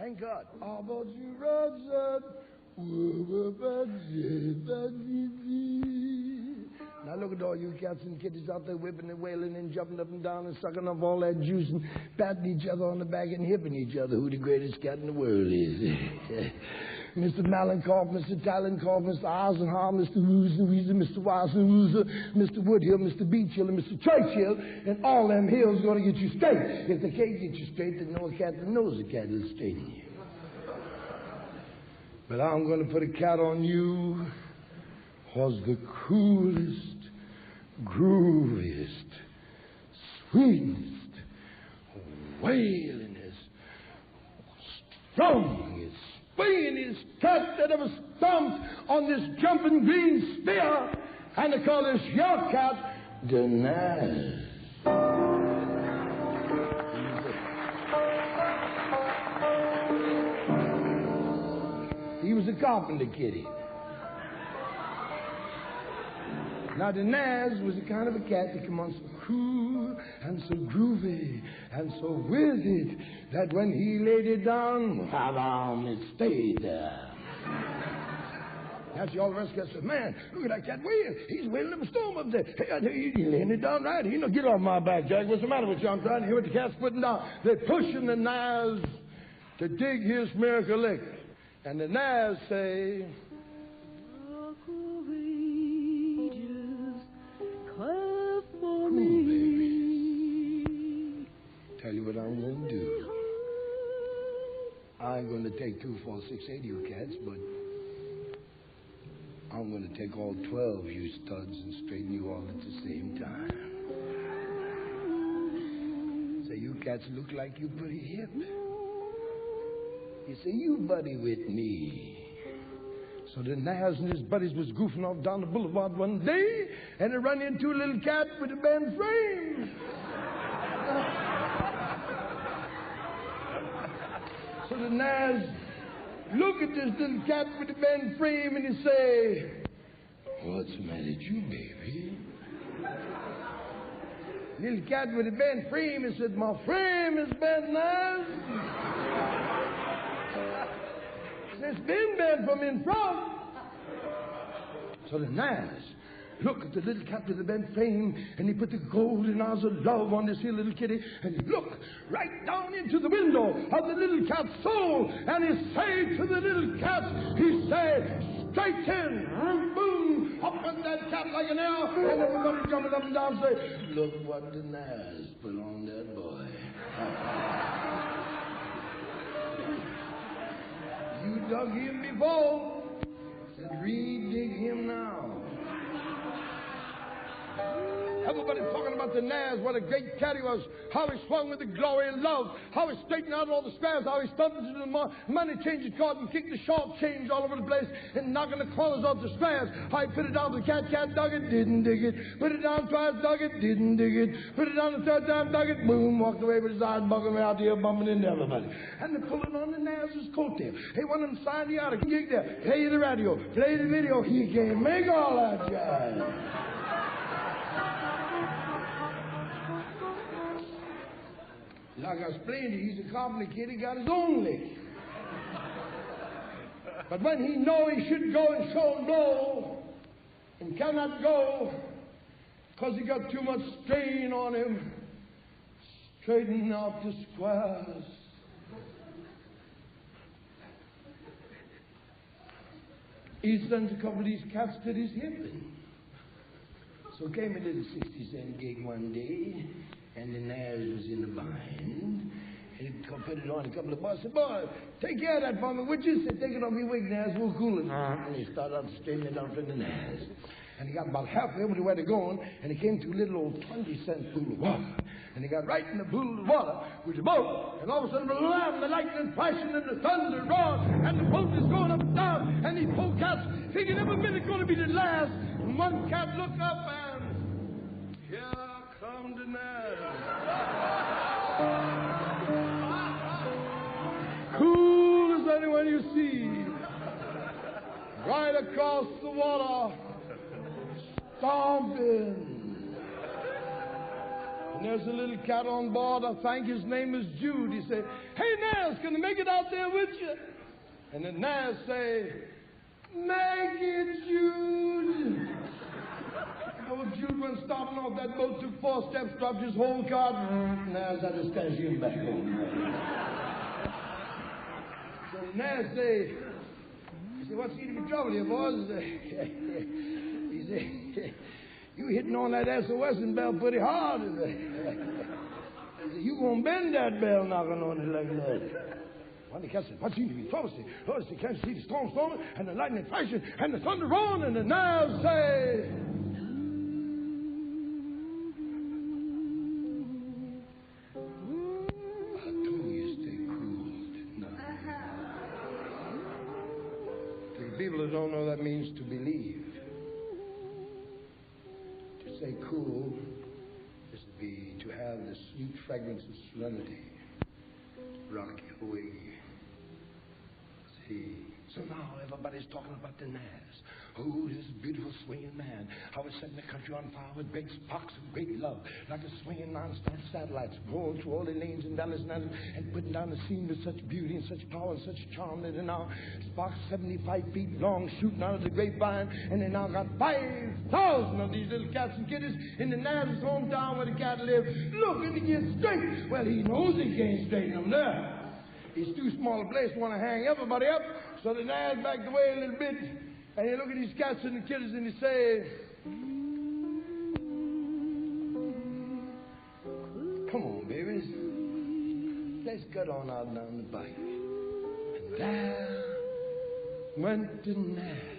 Thank God. Now look at all you cats and kitties out there whipping and wailing and jumping up and down and sucking up all that juice and patting each other on the back and hipping each other who the greatest cat in the world is. Mr. Malenkoff, Mr. Talenkopf, Mr. Eisenhower, Mr. Woozer, Mr. Weisenwoozer, Mr. Woodhill, Mr. Beachhill, and Mr. Churchill, and all them hills are going to get you straight. If they can't get you straight, then no cat that knows a cat will straighten you. But I'm going to put a cat on you was the coolest, grooviest, sweetest, wailingest, strongest, swingingest cat that ever stomped on this jumping green sphere, and they call this your cat the Naz. He was a carpenter kitty. Now, the Naz was the kind of a cat that came on so cool and so groovy and so with it that when he laid it down, how long it stayed there. That's all the rest of us said, man, look at that cat wail. He's wailing up a storm up there. Hey, he's laying it down right. You know, get off my back, Jack. What's the matter with you? I'm trying to hear what the cat's putting down. They're pushing the Naz to dig his miracle lick. And the Naz say, tell you what I'm going to do. I ain't going to take 2, 4, 6, 8 of you cats, but I'm going to take all 12 you studs and straighten you all at the same time. Say, you cats look like you pretty hip. You say, you buddy with me. So the Naz and his buddies was goofing off down the boulevard one day, and they run into a little cat with a bent frame. So the Naz look at this little cat with the bent frame, and he say, what's the matter with you, baby? Little cat with the bent frame, he said, my frame is bent, Naz. It's been bent from in front. So the Naz look at the little cat with the bent frame, and he put the golden eyes of love on this here little kitty, and he looked right down into the window of the little cat's soul, and he said to the little cat, he said, straight in, boom, up on that cat like an arrow, and everybody jumping up and down say, look what the Naz put on that boy. You dug him before, said re-dig him now. Everybody's talking about the Naz, what a great cat he was, how he swung with the glory and love, how he straightened out all the squares, how he stumped into the money changing card and kicked the short change all over the place and knocking the corners off the squares. How he put it down to the cat dug it, didn't dig it. Put it down twice, dug it, didn't dig it. Put it down the third time, dug it, boom, walked away with his eyes bugging out here, bumping into everybody. And they're pulling on the Naz's coattail. Hey, one of them signed the article, gig there, play the radio, play the video, he can't make all that jazz. Like I explained to you, he's a carpenter kid, he got his own lick. But when he know he should go and show and blow, and cannot go, because he got too much strain on him, straightening out the squares. He sends a couple of these cats to his hipping. So came a little 60-cent gig one day, and the Naz was in the bind. And he put it on a couple of bucks. Said, boy, take care of that for me, would you? Said, take it off your wig, Naz, we'll cool it. And he started out straightening it out for the Naz. And he got about halfway over to where they're going, and he came to a little old 20-cent pool of water. And he got right in the pool of water with the boat, and all of a sudden the lamb, the lightning flashing, and the thunder roaring, and the boat is going up and down, and these poor cats thinking every minute going to be the last. And one cat looked up, and here come the Naz. Cool as anyone you see, right across the water, stomping. And there's a little cat on board. I think his name is Jude. He said, "Hey, Naz, can I make it out there with you?" And then Naz say, "Make it, Jude." Oh, Jude went starting off that boat, took 4 steps, dropped his whole card. Naz had to stash him back home. So Naz say, "What's the trouble here, boys?" He said, "You hitting on that SOS bell pretty hard." He said, "You gonna bend that bell knocking on it like that." One of the cats said, "What seems to be trouble? They can't see the storm storming and the lightning flashing and the thunder rolling." And the Nile say, "I told you stay cool, didn't I?" To the people who don't know, that means to believe. To stay cool is to have the sweet fragrance of serenity rock your way. See, so now everybody's talking about the Naz. Oh, this beautiful swinging man. How he's setting the country on fire with great sparks of great love, like a swinging non-stop satellites going through all the lanes and valleys and putting down the scene with such beauty and such power and such charm that they now sparks 75 feet long shooting out of the grapevine, and they now got 5,000 of these little cats and kitties in the Naz's hometown where the cat lives, looking to get straight. Well, he knows he can't straighten them there. He's too small a place to want to hang everybody up, so the Naz backed away a little bit, and he look at these cats and the kitties and he say, "Come on, babies, let's get on out down the bike." And there went the Naz.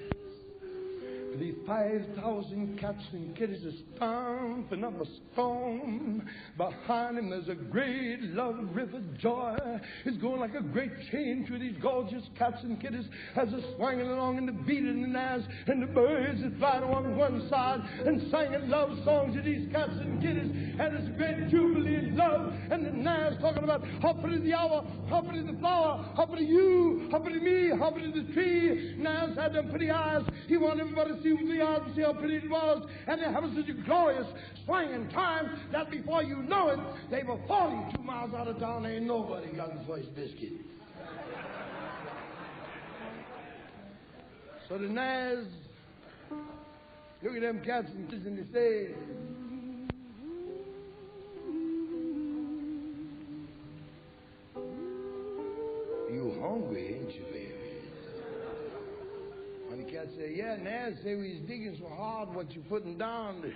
These 5,000 cats and kitties are stomping up a storm. Behind him there's a great love river joy. It's going like a great chain through these gorgeous cats and kitties as they're swinging along and the beat in the Naz and the birds that fly on one side and singing love songs to these cats and kitties. And it's a great jubilee in love. And the Naz talking about how pretty the hour, how pretty the flower, how pretty you, how pretty me, how pretty the tree. Naz had them pretty eyes. He wanted everybody to see with the eyes and see how pretty it was. And they're having such a glorious swinging time that before you know it, they were 42 miles out of town. Ain't nobody got the first biscuit. So the Naz look at them cats and kids and they say, "You hungry, ain't you, baby?" And the cat say, "Yeah, Naz, say we was digging so hard what you putting down.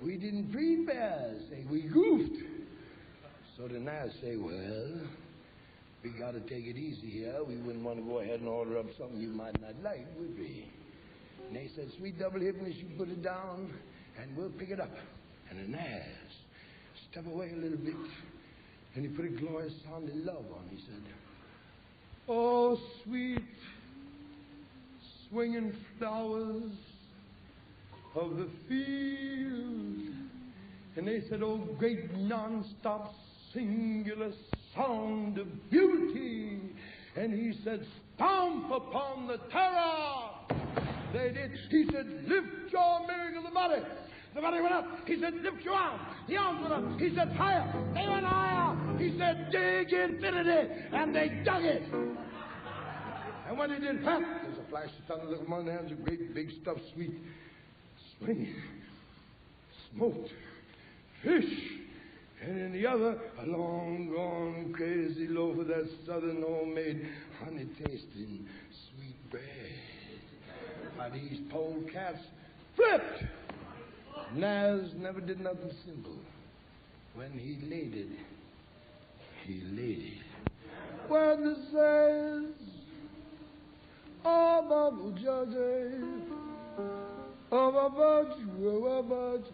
We didn't prepare, say we goofed." So the Naz say, "Well, we got to take it easy here. We wouldn't want to go ahead and order up something you might not like, would we?" And they said, "Sweet double hippiness, you put it down and we'll pick it up." And the Naz step away a little bit and he put a glorious sound of love on. He said, "Oh, sweet swinging flowers of the field." And they said, "Oh, great non-stop singular sound of beauty." And he said, "Stomp upon the terror." They did. He said, "Lift your miracle of the body." The body went up. He said, "Lift your arm." The arms went up. He said, "Higher." They went higher. He said, "Dig infinity." And they dug it. And when they did that, there's a flash of thunder. Look at one hand, a great big stuffed sweet swinging, smoked fish. And in the other, a long gone crazy loaf of that southern homemade honey tasting sweet bread. Now these polecats flipped. Naz never did nothing simple. When he laid it, he laid it. When the says, "Oh, Bible judges, oh, about you, oh, about you,